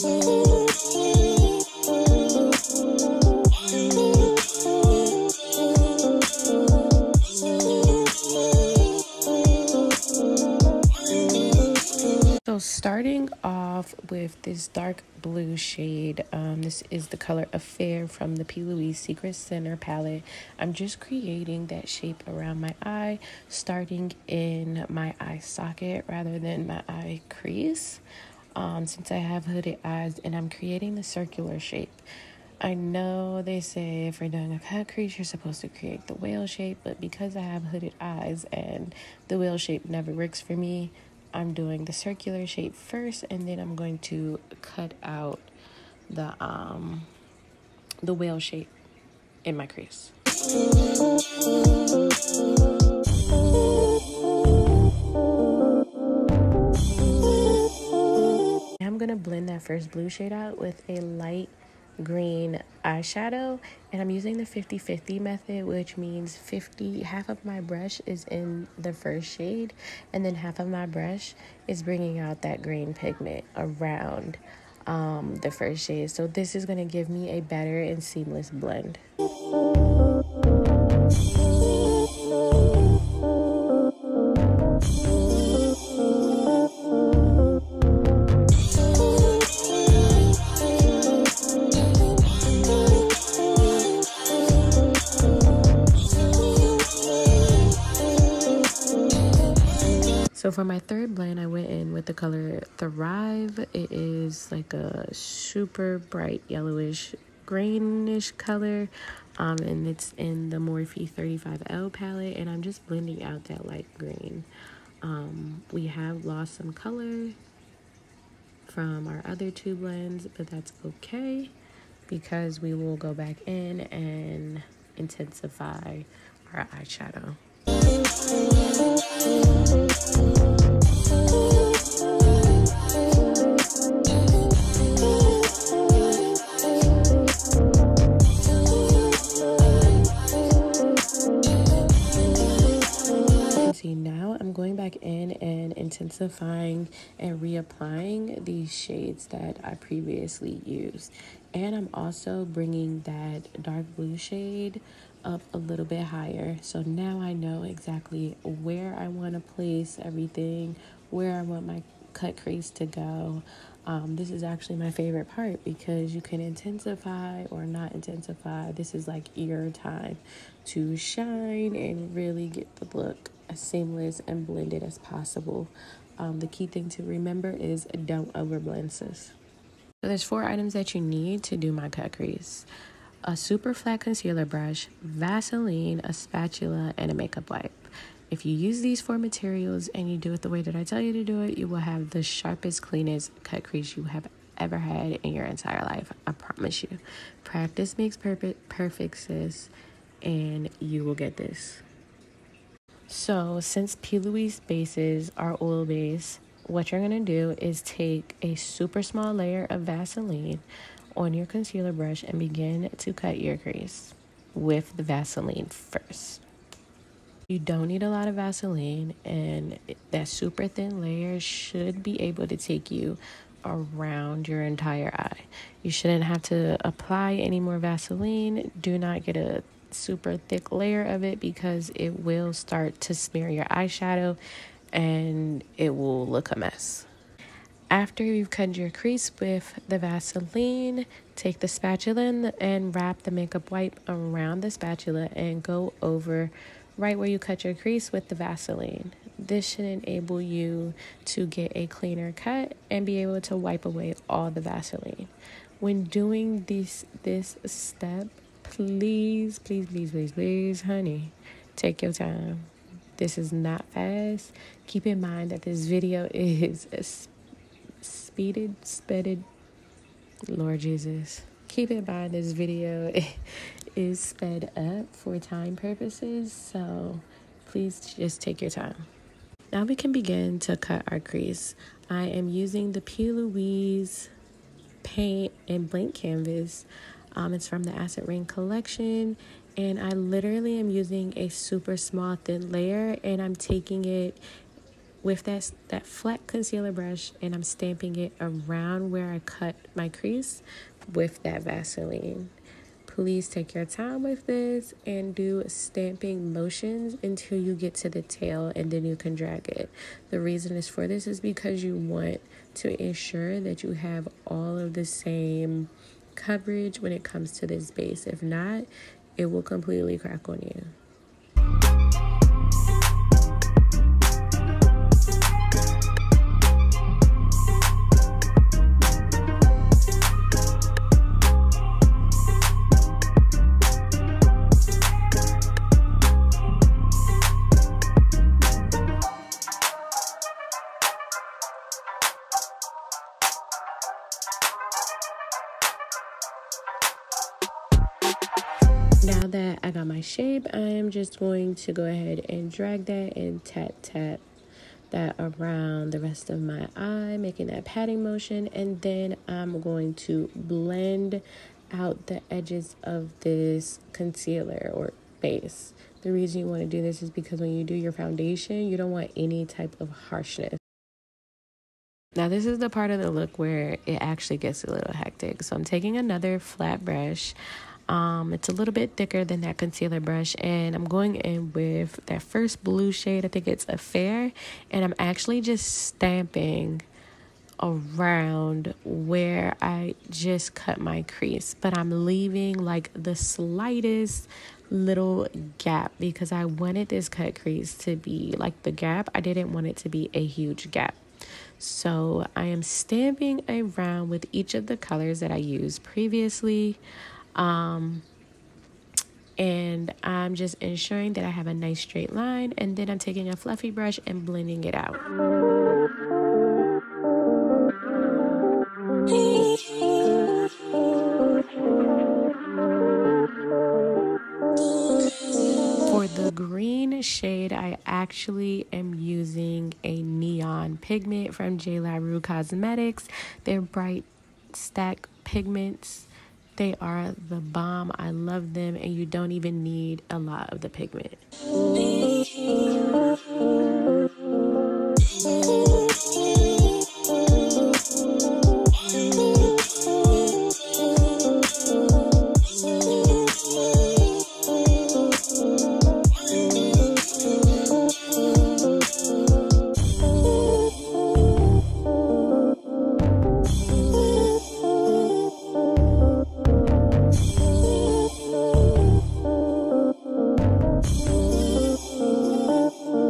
So starting off with this dark blue shade, this is the color Affair from the Plouise Secret Center palette. I'm just creating that shape around my eye, starting in my eye socket rather than my eye crease, since I have hooded eyes, and I'm creating the circular shape. I know they say if you're doing a cut crease, you're supposed to create the whale shape, but because I have hooded eyes and the whale shape never works for me, I'm doing the circular shape first, and then I'm going to cut out the whale shape in my crease. I'm gonna blend that first blue shade out with a light green eyeshadow, and I'm using the 50-50 method, which means half of my brush is in the first shade, and then half of my brush is bringing out that green pigment around the first shade. So this is going to give me a better and seamless blend. So for my third blend, I went in with the color Thrive. It is like a super bright yellowish greenish color, and it's in the Morphe 35L palette, and I'm just blending out that light green. We have lost some color from our other two blends, but that's okay because we will go back in and intensify our eyeshadow. See, now I'm going back in and intensifying and reapplying these shades that I previously used, and I'm also bringing that dark blue shade up a little bit higher. So now I know exactly where I want to place everything, where I want my cut crease to go. This is actually my favorite part because you can intensify or not intensify. This is like your time to shine and really get the look as seamless and blended as possible. The key thing to remember is don't overblend, sis. So there's 4 items that you need to do my cut crease: a super flat concealer brush, Vaseline, a spatula, and a makeup wipe. If you use these 4 materials and you do it the way that I tell you to do it, you will have the sharpest, cleanest cut crease you have ever had in your entire life. I promise you. Practice makes perfect, sis, and you will get this. So since Plouise bases are oil base, what you're going to do is take a super small layer of Vaseline on your concealer brush and begin to cut your crease with the Vaseline first. You don't need a lot of Vaseline, and that super thin layer should be able to take you around your entire eye. You shouldn't have to apply any more Vaseline. Do not get a super thick layer of it because it will start to smear your eyeshadow and it will look a mess. After you've cut your crease with the Vaseline, take the spatula and wrap the makeup wipe around the spatula and go over right where you cut your crease with the Vaseline. This should enable you to get a cleaner cut and be able to wipe away all the Vaseline. When doing this step, please, honey, take your time. This is not fast. Keep in mind that this video is sped. Lord Jesus. Keep in mind this video is sped up for time purposes, so please just take your time. Now we can begin to cut our crease. I am using the Plouise paint and blank canvas. It's from the Acid Rain collection, and I literally am using a super small thin layer, and I'm taking it with that flat concealer brush, and I'm stamping it around where I cut my crease with that Vaseline. Please take your time with this and do stamping motions until you get to the tail, and then you can drag it. The reason is for this is because you want to ensure that you have all of the same coverage when it comes to this base. If not, it will completely crack on you. Now that I got my shape, I am just going to go ahead and drag that and tap that around the rest of my eye, making that patting motion, and then I'm going to blend out the edges of this concealer or base. The reason you want to do this is because when you do your foundation, you don't want any type of harshness. Now this is the part of the look where it actually gets a little hectic. So I'm taking another flat brush. It's a little bit thicker than that concealer brush, and I'm going in with that first blue shade. I think it's a Fair, and I'm actually just stamping around where I just cut my crease, but I'm leaving like the slightest little gap because I wanted this cut crease to be like the gap. I didn't want it to be a huge gap. So I am stamping around with each of the colors that I used previously. And I'm just ensuring that I have a nice straight line, and then I'm taking a fluffy brush and blending it out. For the green shade, I actually am using a neon pigment from JLaRue Cosmetics. They're bright stack pigments. They are the bomb. I love them, and you don't even need a lot of the pigment.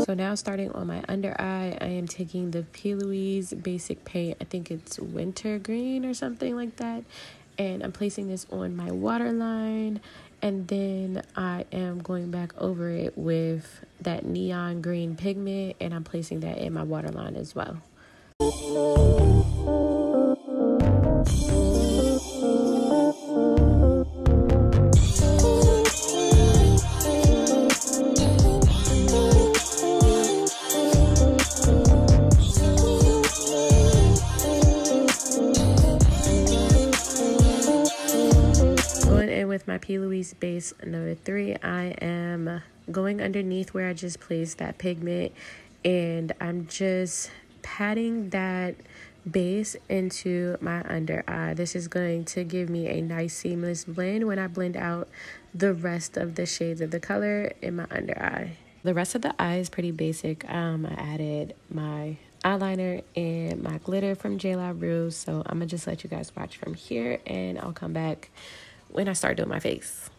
So now starting on my under eye, I am taking the Plouise Basic Paint. I think it's winter green or something like that. And I'm placing this on my waterline. And then I am going back over it with that neon green pigment. And I'm placing that in my waterline as well. With my Plouise Base number 3, I am going underneath where I just placed that pigment, and I'm just patting that base into my under eye. This is going to give me a nice seamless blend when I blend out the rest of the shades of the color in my under eye. The rest of the eye is pretty basic. I added my eyeliner and my glitter from JLaRue, so I'm gonna just let you guys watch from here, and I'll come back when I start doing my face.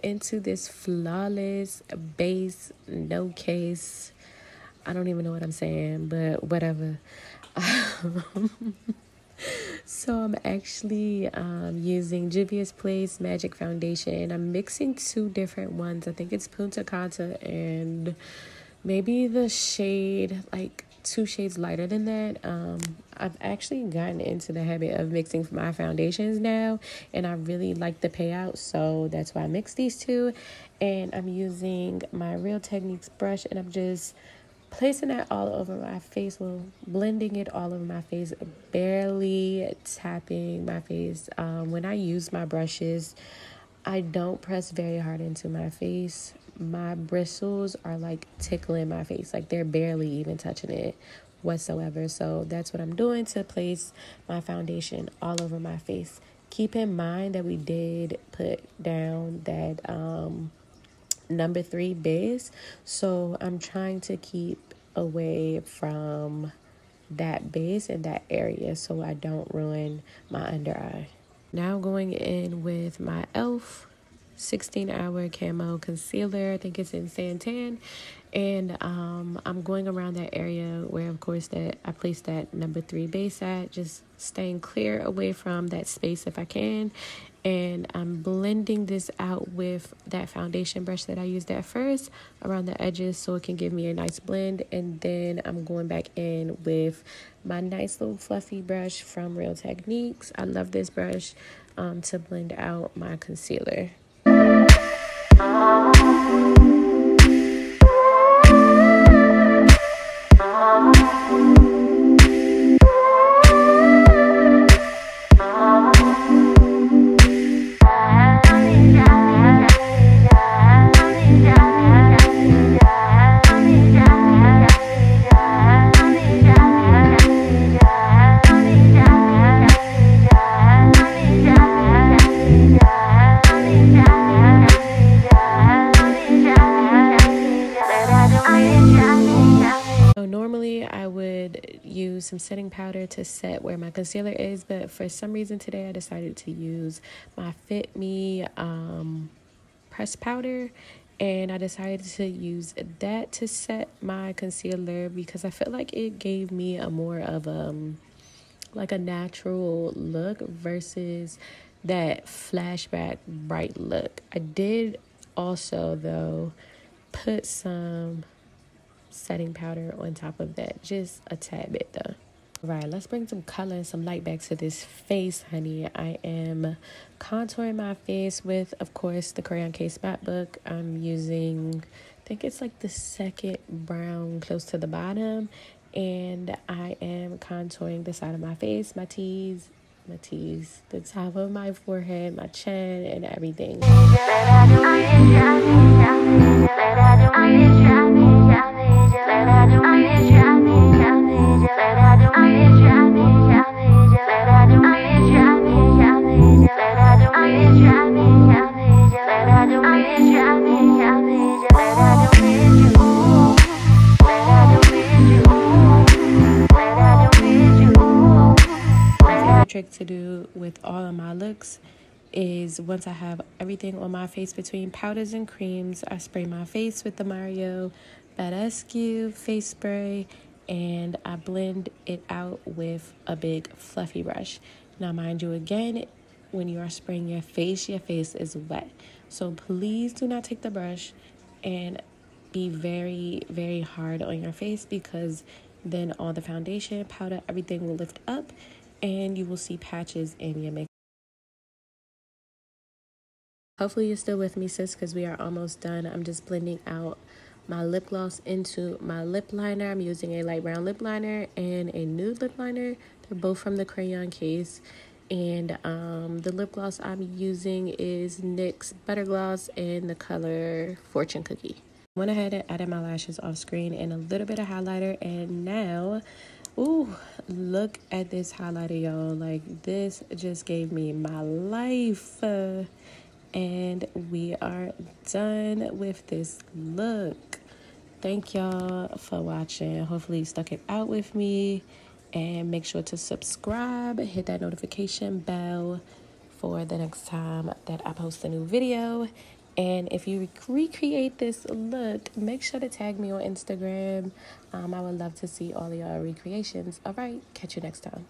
into this Flawless Base, no case. I don't even know what I'm saying, but whatever. So I'm actually using Juvia's Place Magic Foundation. I'm mixing two different ones. I think it's Punta Canta and maybe the shade, like 2 shades lighter than that. I've actually gotten into the habit of mixing my foundations now, and I really like the payout, so that's why I mix these two. And I'm using my Real Techniques brush, and I'm just placing that all over my face, well, blending it all over my face, barely tapping my face. When I use my brushes, I don't press very hard into my face. My bristles are like tickling my face, like they're barely even touching it whatsoever. So that's what I'm doing to place my foundation all over my face. Keep in mind that we did put down that number 3 base, so I'm trying to keep away from that base in that area so I don't ruin my under eye. Now going in with my e.l.f. 16-hour camo concealer. I think it's in Santan, and I'm going around that area where, of course, that I placed that number 3 base at, just staying clear away from that space if I can. And I'm blending this out with that foundation brush that I used at first around the edges so it can give me a nice blend. And then I'm going back in with my nice little fluffy brush from Real Techniques. I love this brush to blend out my concealer. Some setting powder to set where my concealer is, but for some reason today I decided to use my Fit Me pressed powder, and I decided to use that to set my concealer because I felt like it gave me a more of like a natural look versus that flashback bright look. I did also though put some setting powder on top of that, just a tad bit though. All right, let's bring some color and some light back to this face, honey. I am contouring my face with, of course, the Crayon Case Spot Book. I'm using, I think it's like the second brown close to the bottom, and I am contouring the side of my face, my T's, the top of my forehead, my chin, and everything. Trick to do with all of my looks is once I have everything on my face between powders and creams, I spray my face with the Mario Badescu face spray, and I blend it out with a big fluffy brush. Now mind you, again, when you are spraying your face is wet, so please do not take the brush and be very, very hard on your face, because then all the foundation, powder, everything will lift up and you will see patches in your makeup. Hopefully you're still with me, sis, because we are almost done. I'm just blending out my lip gloss into my lip liner. I'm using a light brown lip liner and a nude lip liner. They're both from the Crayon Case. And the lip gloss I'm using is NYX Butter Gloss in the color Fortune Cookie. I went ahead and added my lashes off screen and a little bit of highlighter, and now, ooh, look at this highlighter, y'all. Like, this just gave me my life. And we are done with this look. Thank y'all for watching. Hopefully you stuck it out with me, and make sure to subscribe, hit that notification bell for the next time that I post a new video. And if you recreate this look, make sure to tag me on Instagram. I would love to see all of your recreations. All right, catch you next time.